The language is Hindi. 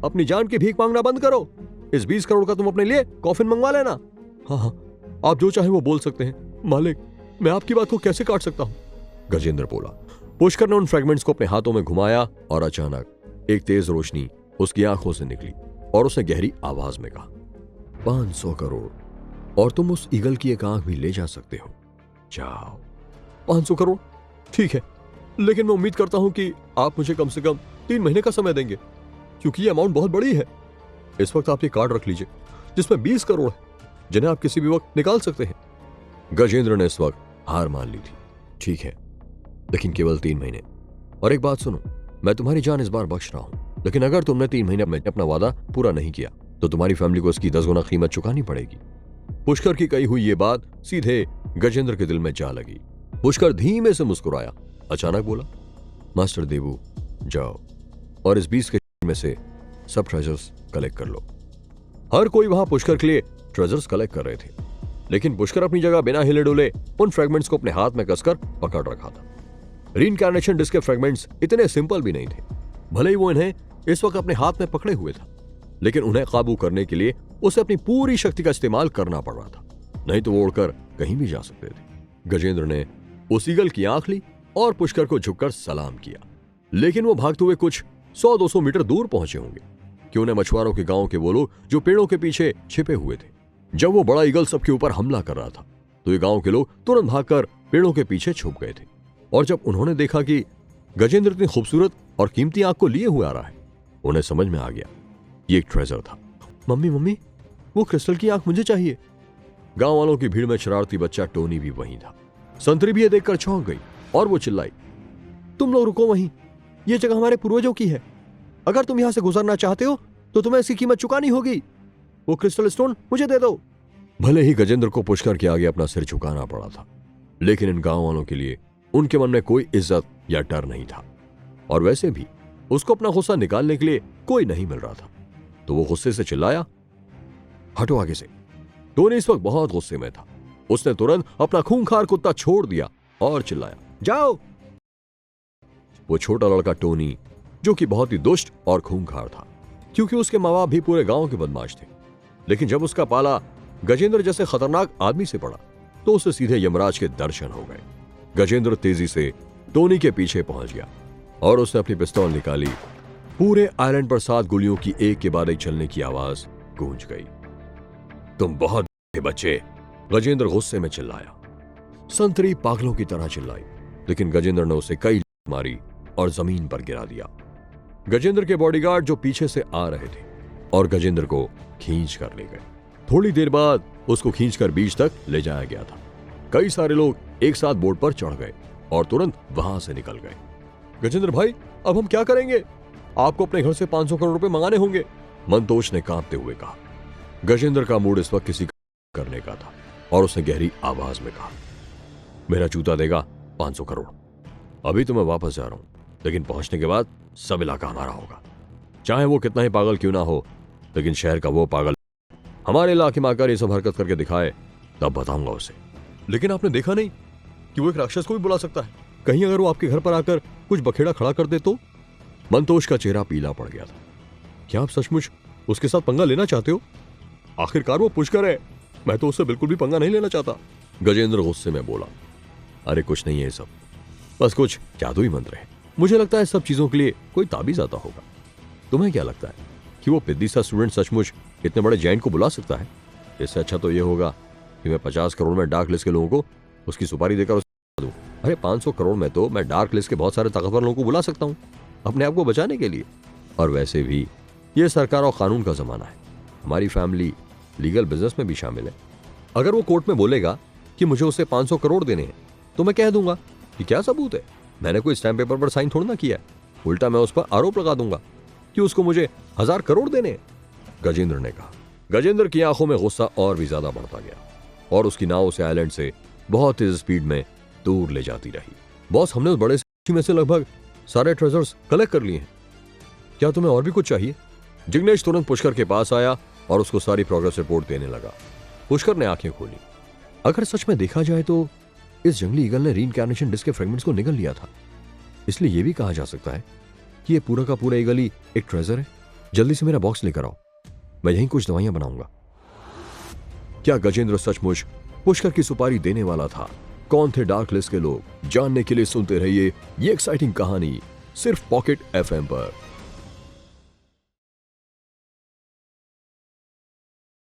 अपनी जान की भीख मांगना बंद करो। इस 20 करोड़ का तुम अपने लिए कॉफिन मंगवा लेना। हाँ हाँ, आप जो चाहे वो बोल सकते हैं मालिक, मैं आपकी बात को कैसे काट सकता हूं? गजेंद्र बोला। पुष्कर ने उन फ्रेगमेंट्स को अपने हाथों में घुमाया और अचानक एक तेज रोशनी उसकी आंखों से निकली और उसने गहरी आवाज में कहा, 500 करोड़ और तुम उस ईगल की एक आंख भी ले जा सकते हो। जाओ। 500 करोड़? ठीक है, लेकिन मैं उम्मीद करता हूं कि आप मुझे कम से कम 3 महीने का समय देंगे, क्योंकि ये अमाउंट बहुत बड़ी है। इस वक्त आप ये कार्ड रख लीजिए जिसमें 20 करोड़ है, जिन्हें आप किसी भी वक्त निकाल सकते हैं। गजेंद्र ने इस वक्त हार मान ली थी। ठीक है, लेकिन केवल 3 महीने। और एक बात सुनो, मैं तुम्हारी जान इस बार बख्श रहा हूं, लेकिन अगर तुमने 3 महीने में अपना वादा पूरा नहीं किया तो तुम्हारी फैमिली को इसकी 10 गुना कीमत चुकानी पड़ेगी। पुष्कर की कही हुई ये बात सीधे गजेंद्र के दिल में जा लगी। पुष्कर धीमे से मुस्कुराया, अचानक बोला, मास्टर देवू, जाओ और इस 20 के में से सब ट्रेजर्स कलेक्ट कर लो। हर कोई वहां पुष्कर के लिए ट्रेजर्स कलेक्ट कर रहे थे, लेकिन पुष्कर अपनी जगह बिना हिले डुले उन फ्रेगमेंट्स को अपने हाथ में कसकर पकड़ रखा था। रीइंकार्नेशन डिस्क के फ्रेगमेंट्स इतने सिंपल भी नहीं थे। भले ही वो इन्हें इस वक्त अपने हाथ में पकड़े हुए था, लेकिन उन्हें काबू करने के लिए उसे अपनी पूरी शक्ति का इस्तेमाल करना पड़ रहा था, नहीं तो वो उड़कर कहीं भी जा सकते थे। गजेंद्र ने उस ईगल की आंख ली और पुष्कर को झुककर सलाम किया, लेकिन वो भागते हुए कुछ 100-200 मीटर दूर पहुंचे होंगे कि उन्हें मछुआरों के गांव के वो लोग जो पेड़ों के पीछे छिपे हुए थे। जब वो बड़ा ईगल सबके ऊपर हमला कर रहा था तो ये गांव के लोग तुरंत भागकर पेड़ों के पीछे छुप गए थे। और जब उन्होंने देखा कि गजेंद्र इतनी खूबसूरत और कीमती आंख को लिए हुए आ रहा है, उन्हें समझ में आ गया ये एक ट्रेजर था। मम्मी मम्मी, वो क्रिस्टल की आंख मुझे चाहिए। गांव वालों की भीड़ में शरारती बच्चा टोनी भी वहीं था। संतरी भी ये देखकर चौंक गई और वो चिल्लाई, तुम लोग रुको वहीं, ये जगह हमारे पूर्वजों की है। अगर तुम यहां से गुजरना चाहते हो तो तुम्हें इसकी कीमत चुकानी होगी। वो क्रिस्टल स्टोन मुझे दे दो। भले ही गजेंद्र को पुष्कर के आगे अपना सिर झुकाना पड़ा था, लेकिन इन गांव वालों के लिए उनके मन में कोई इज्जत या डर नहीं था, और वैसे भी उसको अपना गुस्सा निकालने के लिए कोई नहीं मिल रहा था। तो वो गुस्से से चिल्लाया, हटो आगे से। टोनी इस वक्त बहुत गुस्से में था। उसने तुरंत अपना खूंखार कुत्ता छोड़ दिया और चिल्लाया, जाओ। वो छोटा लड़का टोनी, जो कि बहुत ही दुष्ट और खूंखार था, क्योंकि उसके माँ बाप भी पूरे गांव के बदमाश थे, लेकिन जब उसका पाला गजेंद्र जैसे खतरनाक आदमी से पड़ा तो उसे सीधे यमराज के दर्शन हो गए। गजेंद्र तेजी से टोनी के पीछे पहुंच गया और उसने अपनी पिस्तौल निकाली। पूरे आइलैंड पर 7 गोलियों की एक के बाद एक चलने की आवाज गूंज गई। तुम बहुत बच्चे, गजेंद्र गुस्से में चिल्लाया। संतरी पागलों की तरह चिल्लाई, लेकिन गजेंद्र ने उसे कई मारी और जमीन पर गिरा दिया। गजेंद्र के बॉडीगार्ड जो पीछे से आ रहे थे और गजेंद्र को खींच कर ले गए। थोड़ी देर बाद उसको खींचकर बीच तक ले जाया गया था। कई सारे लोग एक साथ बोट पर चढ़ गए और तुरंत वहां से निकल गए। गजेंद्र भाई, अब हम क्या करेंगे? आपको अपने घर से 500 करोड़ रुपए मंगाने होंगे, मंतोष ने कांपते हुए कहा। गजेंद्र का मूड इस वक्त किसी करने का था और उसने गहरी आवाज में कहा, मेरा जूता देगा 500 करोड़। अभी तो मैं वापस जा रहा हूं, लेकिन पहुंचने के बाद सब इलाका हमारा होगा। चाहे वो कितना ही पागल क्यों ना हो, लेकिन शहर का वो पागल हमारे इलाके में आकर ये सब हरकत करके दिखाए, तब बताऊंगा उसे। लेकिन आपने देखा नहीं कि वो एक राक्षस को भी बुला सकता है? कहीं अगर वो आपके घर पर आकर कुछ बखेड़ा खड़ा कर दे तो? मंतोष का चेहरा पीला पड़ गया था। क्या आप सचमुच उसके साथ पंगा लेना चाहते हो? आखिरकार वो पुष्कर है, मैं तो उससे बिल्कुल भी पंगा नहीं लेना चाहता। गजेंद्र गुस्से में बोला, अरे कुछ नहीं है सब, बस कुछ जादुई मंत्र है। मुझे लगता है सब चीजों के लिए कोई ताबीज आता होगा। तुम्हें क्या लगता है कि वो पिद्दी सा स्टूडेंट सचमुच इतने बड़े जायंट को बुला सकता है? इससे अच्छा तो ये होगा कि मैं 50 करोड़ में डार्क लिस्ट के लोगों को उसकी सुपारी देकर दूं। अरे 500 करोड़ में तो मैं डार्क लिस्ट के बहुत सारे ताकतवर लोगों को बुला सकता हूं अपने आप को बचाने के लिए। और वैसे भी ये सरकार और कानून का जमाना है, हमारी फैमिली लीगल बिजनेस में भी शामिल है। अगर वो कोर्ट में बोलेगा कि मुझे उसे 500 करोड़ देने हैं तो मैं कह दूंगा कि क्या सबूत है, मैंने कोई स्टैम्प पेपर पर साइन थोड़ा ना किया है। उल्टा मैं उस पर आरोप लगा दूंगा कि उसको मुझे 1000 करोड़ देने हैं, गजेंद्र ने कहा। गजेंद्र की आंखों में गुस्सा और भी ज्यादा बढ़ता गया और उसकी नाव उसे आइलैंड से बहुत तेज स्पीड में दूर ले जाती रही। बॉस, हमने उस बड़े में से लगभग सारे ट्रेजर्स कलेक्ट कर लिए हैं, क्या तुम्हें और भी कुछ चाहिए? जिग्नेश तुरंत पुष्कर के पास आया और उसको सारी प्रोग्रेस रिपोर्ट देने लगा। पुष्कर ने आंखें खोली। अगर सच में देखा जाए तो इस जंगली ईगल ने रीइंकार्नेशन डिस्क के फ्रेगमेंट्स को निगल लिया था, इसलिए यह भी कहा जा सकता है कि यह पूरा का पूरा ईगल ही एक ट्रेजर है। जल्दी से मेरा बॉक्स लेकर आओ, मैं यहीं कुछ दवाइयां बनाऊंगा। क्या गजेंद्र सचमुच पुष्कर की सुपारी देने वाला था? कौन थे डार्क लिस्ट के लोग? जानने के लिए सुनते रहिए ये एक्साइटिंग कहानी सिर्फ पॉकेट एफएम पर।